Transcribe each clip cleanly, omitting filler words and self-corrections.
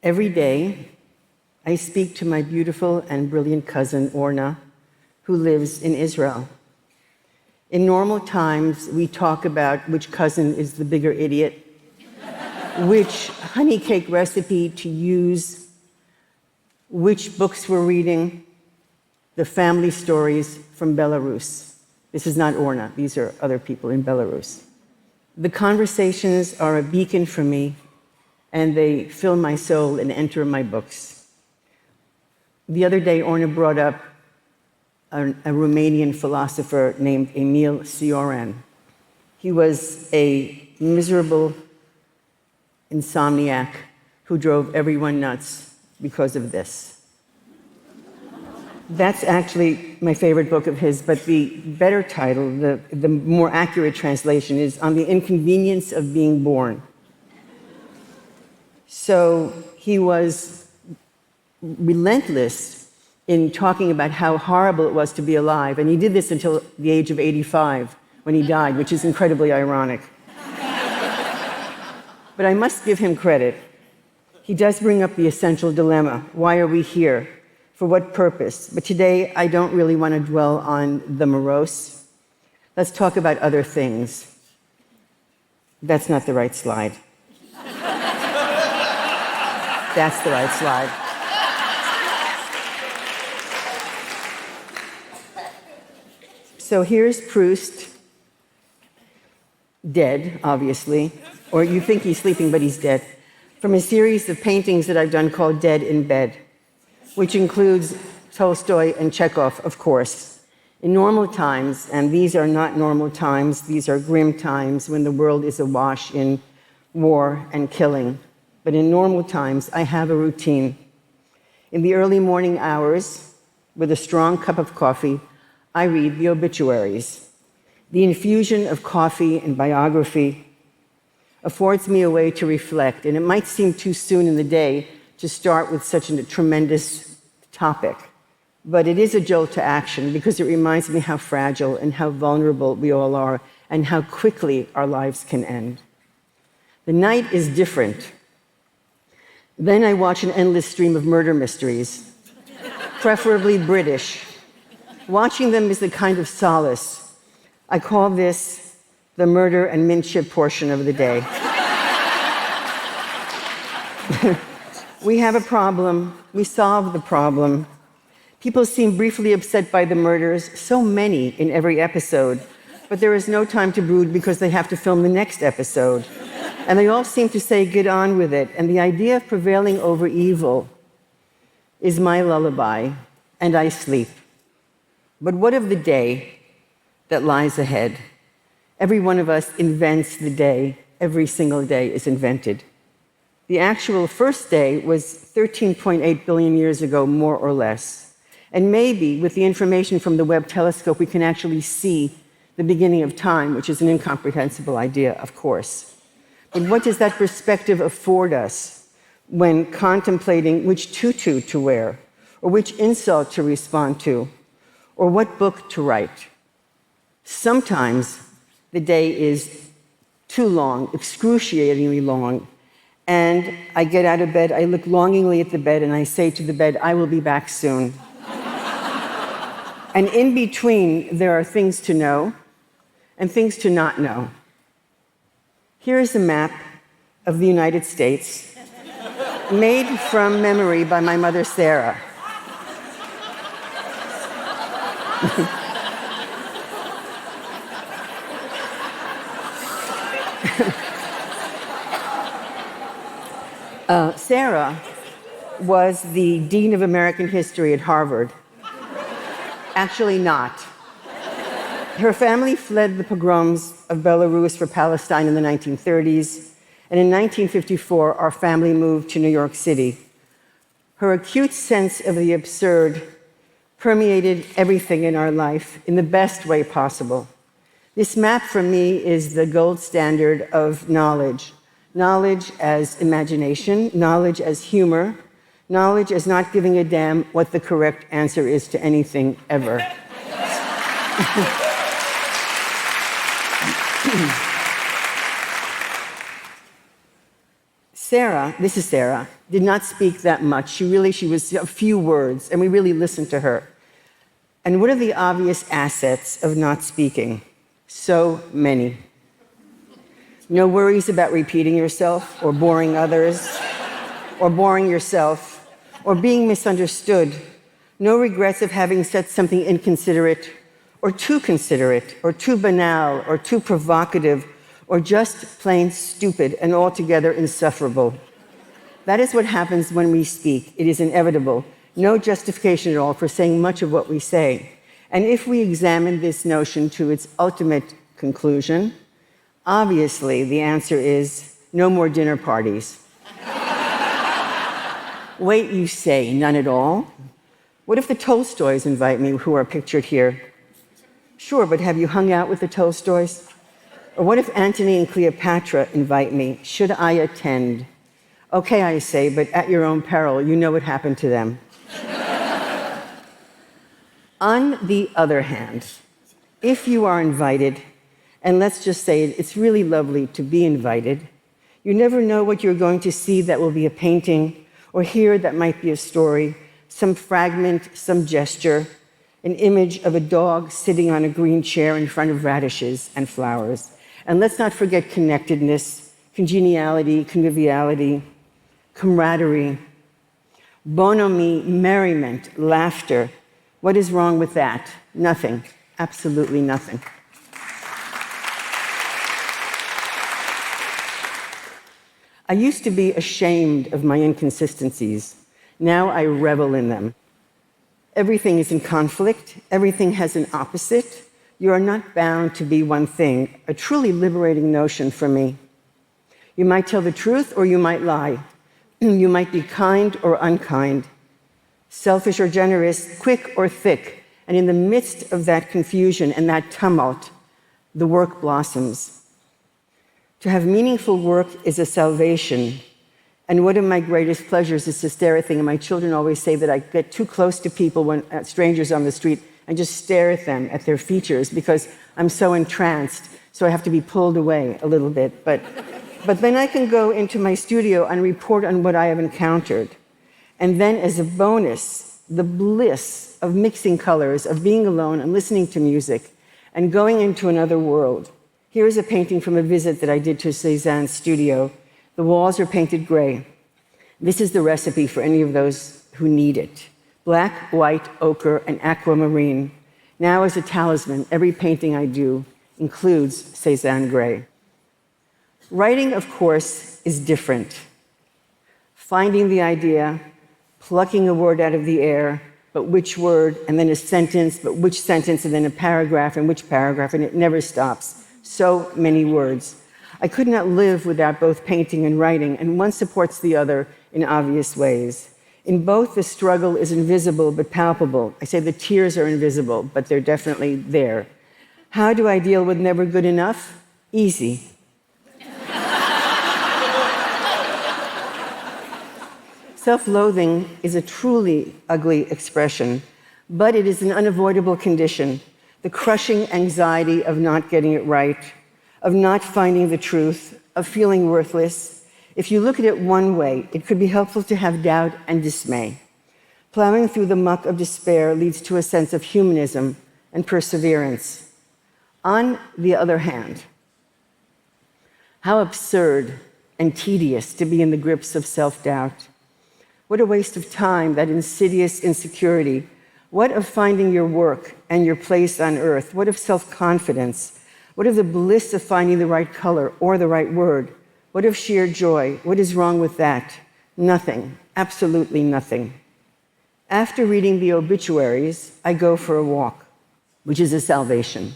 Every day, I speak to my beautiful and brilliant cousin, Orna, who lives in Israel. In normal times, we talk about which cousin is the bigger idiot, which honey cake recipe to use, which books we're reading, the family stories from Belarus. This is not Orna, these are other people in Belarus. The conversations are a beacon for me, and they fill my soul and enter my books. The other day, Orna brought up a Romanian philosopher named Emil Cioran. He was a miserable insomniac who drove everyone nuts because of this. That's actually my favorite book of his, but the better title, the more accurate translation, is On the Inconvenience of Being Born. So he was relentless in talking about how horrible it was to be alive, and he did this until the age of 85, when he died, which is incredibly ironic. But I must give him credit. He does bring up the essential dilemma. Why are we here? For what purpose? But today, I don't really want to dwell on the morose. Let's talk about other things. That's not the right slide. That's the right slide. So here's Proust, dead, obviously, or you think he's sleeping, but he's dead, from a series of paintings that I've done called Dead in Bed, which includes Tolstoy and Chekhov, of course. In normal times, and these are not normal times, these are grim times when the world is awash in war and killing. But in normal times, I have a routine. In the early morning hours, with a strong cup of coffee, I read the obituaries. The infusion of coffee and biography affords me a way to reflect, and it might seem too soon in the day to start with such a tremendous topic, but it is a jolt to action because it reminds me how fragile and how vulnerable we all are and how quickly our lives can end. The night is different. Then I watch an endless stream of murder mysteries, preferably British. Watching them is a kind of solace. I call this the murder and mint chip portion of the day. We have a problem. We solve the problem. People seem briefly upset by the murders, so many in every episode, but there is no time to brood because they have to film the next episode. And they all seem to say, get on with it. And the idea of prevailing over evil is my lullaby, and I sleep. But what of the day that lies ahead? Every one of us invents the day. Every single day is invented. The actual first day was 13.8 billion years ago, more or less. And maybe with the information from the Webb telescope, we can actually see the beginning of time, which is an incomprehensible idea, of course. But what does that perspective afford us when contemplating which tutu to wear, or which insult to respond to, or what book to write? Sometimes the day is too long, excruciatingly long, and I get out of bed, I look longingly at the bed, and I say to the bed, I will be back soon. And in between, there are things to know and things to not know. Here is a map of the United States, made from memory by my mother, Sarah. Sarah was the Dean of American History at Harvard. Actually not. Her family fled the pogroms of Belarus for Palestine in the 1930s, and in 1954, our family moved to New York City. Her acute sense of the absurd permeated everything in our life in the best way possible. This map for me is the gold standard of knowledge. Knowledge as imagination, knowledge as humor, knowledge as not giving a damn what the correct answer is to anything ever. Sarah, this is Sarah, did not speak that much. She was a few words, and we really listened to her. And what are the obvious assets of not speaking? So many. No worries about repeating yourself or boring others or boring yourself or being misunderstood. No regrets of having said something inconsiderate or too considerate or too banal or too provocative or just plain stupid and altogether insufferable. That is what happens when we speak. It is inevitable. No justification at all for saying much of what we say. And if we examine this notion to its ultimate conclusion, obviously the answer is no more dinner parties. Wait, you say, none at all? What if the Tolstoys invite me, who are pictured here? Sure, but have you hung out with the Tolstoys? Or what if Antony and Cleopatra invite me? Should I attend? Okay, I say, but at your own peril. You know what happened to them. On the other hand, if you are invited, and let's just say it's really lovely to be invited, you never know what you're going to see that will be a painting, or hear that might be a story, some fragment, some gesture, an image of a dog sitting on a green chair in front of radishes and flowers. And let's not forget connectedness, congeniality, conviviality, camaraderie, bonhomie, merriment, laughter. What is wrong with that? Nothing. Absolutely nothing. I used to be ashamed of my inconsistencies. Now I revel in them. Everything is in conflict. Everything has an opposite. You are not bound to be one thing, a truly liberating notion for me. You might tell the truth or you might lie. You might be kind or unkind, selfish or generous, quick or thick. And in the midst of that confusion and that tumult, the work blossoms. To have meaningful work is a salvation. And one of my greatest pleasures is to stare at things. And my children always say that I get too close to people, strangers on the street, and just stare at them, at their features, because I'm so entranced. So I have to be pulled away a little bit. But then I can go into my studio and report on what I have encountered. And then as a bonus, the bliss of mixing colors, of being alone and listening to music and going into another world. Here is a painting from a visit that I did to Cézanne's studio. The walls are painted gray. This is the recipe for any of those who need it. Black, white, ochre, and aquamarine. Now as a talisman, every painting I do includes Cézanne gray. Writing, of course, is different. Finding the idea, plucking a word out of the air, but which word, and then a sentence, but which sentence, and then a paragraph, and which paragraph, and it never stops. So many words. I could not live without both painting and writing, and one supports the other in obvious ways. In both, the struggle is invisible but palpable. I say the tears are invisible, but they're definitely there. How do I deal with never good enough? Easy. Self-loathing is a truly ugly expression, but it is an unavoidable condition. The crushing anxiety of not getting it right, of not finding the truth, of feeling worthless. If you look at it one way, it could be helpful to have doubt and dismay. Plowing through the muck of despair leads to a sense of humanism and perseverance. On the other hand, how absurd and tedious to be in the grips of self-doubt. What a waste of time, that insidious insecurity. What of finding your work and your place on earth? What of self-confidence? What of the bliss of finding the right color or the right word? What of sheer joy? What is wrong with that? Nothing. Absolutely nothing. After reading the obituaries, I go for a walk, which is a salvation.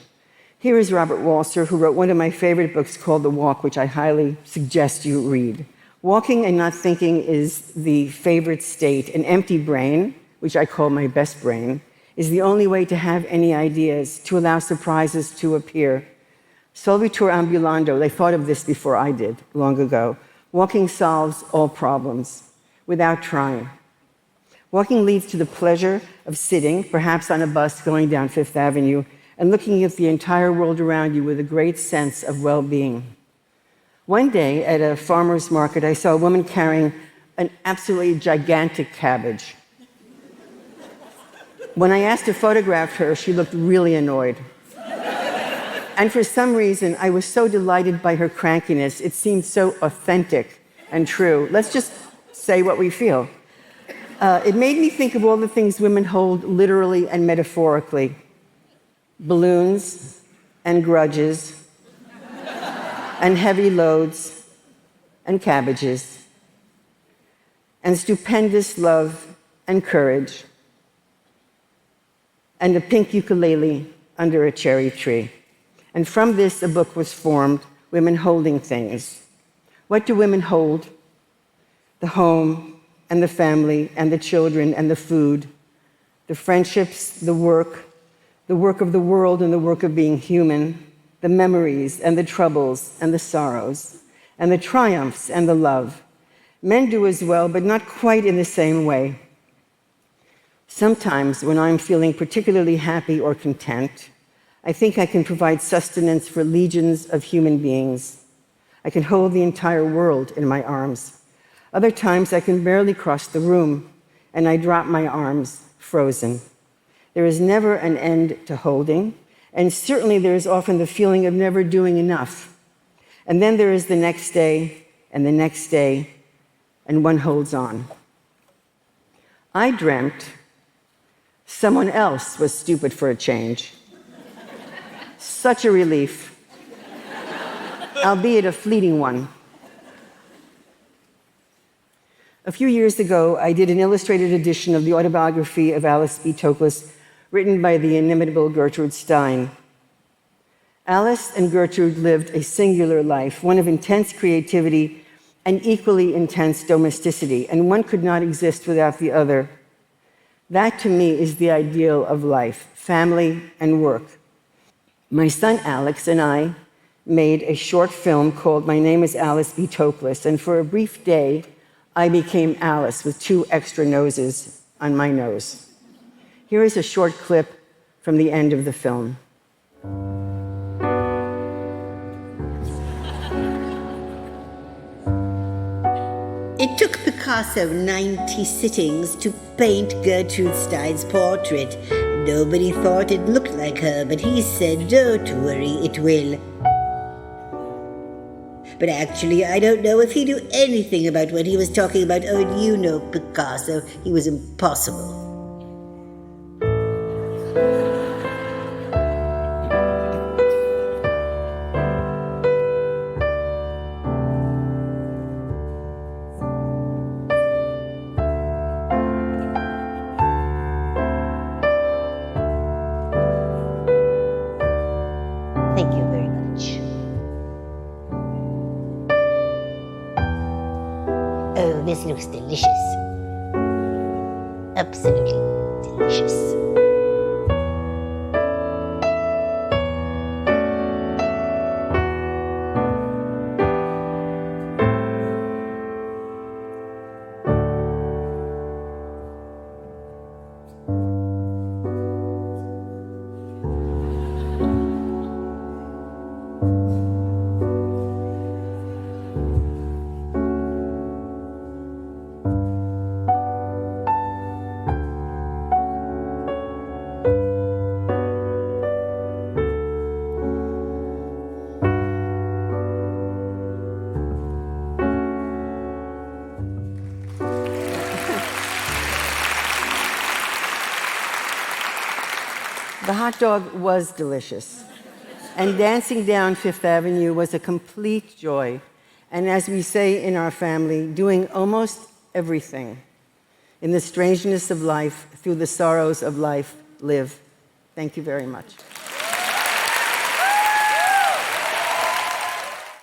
Here is Robert Walser, who wrote one of my favorite books called The Walk, which I highly suggest you read. Walking and not thinking is the favorite state. An empty brain, which I call my best brain, is the only way to have any ideas, to allow surprises to appear. Solvitur ambulando, they thought of this before I did, long ago. Walking solves all problems, without trying. Walking leads to the pleasure of sitting, perhaps on a bus going down Fifth Avenue, and looking at the entire world around you with a great sense of well-being. One day at a farmer's market, I saw a woman carrying an absolutely gigantic cabbage. When I asked to photograph her, she looked really annoyed. And for some reason, I was so delighted by her crankiness. It seemed so authentic and true. Let's just say what we feel. It made me think of all the things women hold literally and metaphorically: balloons and grudges and heavy loads and cabbages and stupendous love and courage and a pink ukulele under a cherry tree. And from this, a book was formed, Women Holding Things. What do women hold? The home and the family and the children and the food, the friendships, the work of the world and the work of being human, the memories and the troubles and the sorrows, and the triumphs and the love. Men do as well, but not quite in the same way. Sometimes, when I'm feeling particularly happy or content, I think I can provide sustenance for legions of human beings. I can hold the entire world in my arms. Other times, I can barely cross the room, and I drop my arms, frozen. There is never an end to holding, and certainly there is often the feeling of never doing enough. And then there is the next day, and the next day, and one holds on. I dreamt someone else was stupid for a change. Such a relief, albeit a fleeting one. A few years ago, I did an illustrated edition of the autobiography of Alice B. Toklas, written by the inimitable Gertrude Stein. Alice and Gertrude lived a singular life, one of intense creativity and equally intense domesticity, and one could not exist without the other. That, to me, is the ideal of life: family and work. My son Alex and I made a short film called My Name is Alice B. Toklas, and for a brief day, I became Alice with 2 extra noses on my nose. Here is a short clip from the end of the film. It took Picasso 90 sittings to paint Gertrude Stein's portrait. Nobody thought it looked like her, but he said, "Don't worry, it will." But actually, I don't know if he knew anything about what he was talking about. Oh, and you know Picasso, he was impossible. Thank you very much. Oh, this looks delicious. Absolutely delicious. The hot dog was delicious, and dancing down Fifth Avenue was a complete joy. And as we say in our family, doing almost everything. In the strangeness of life, through the sorrows of life, live. Thank you very much.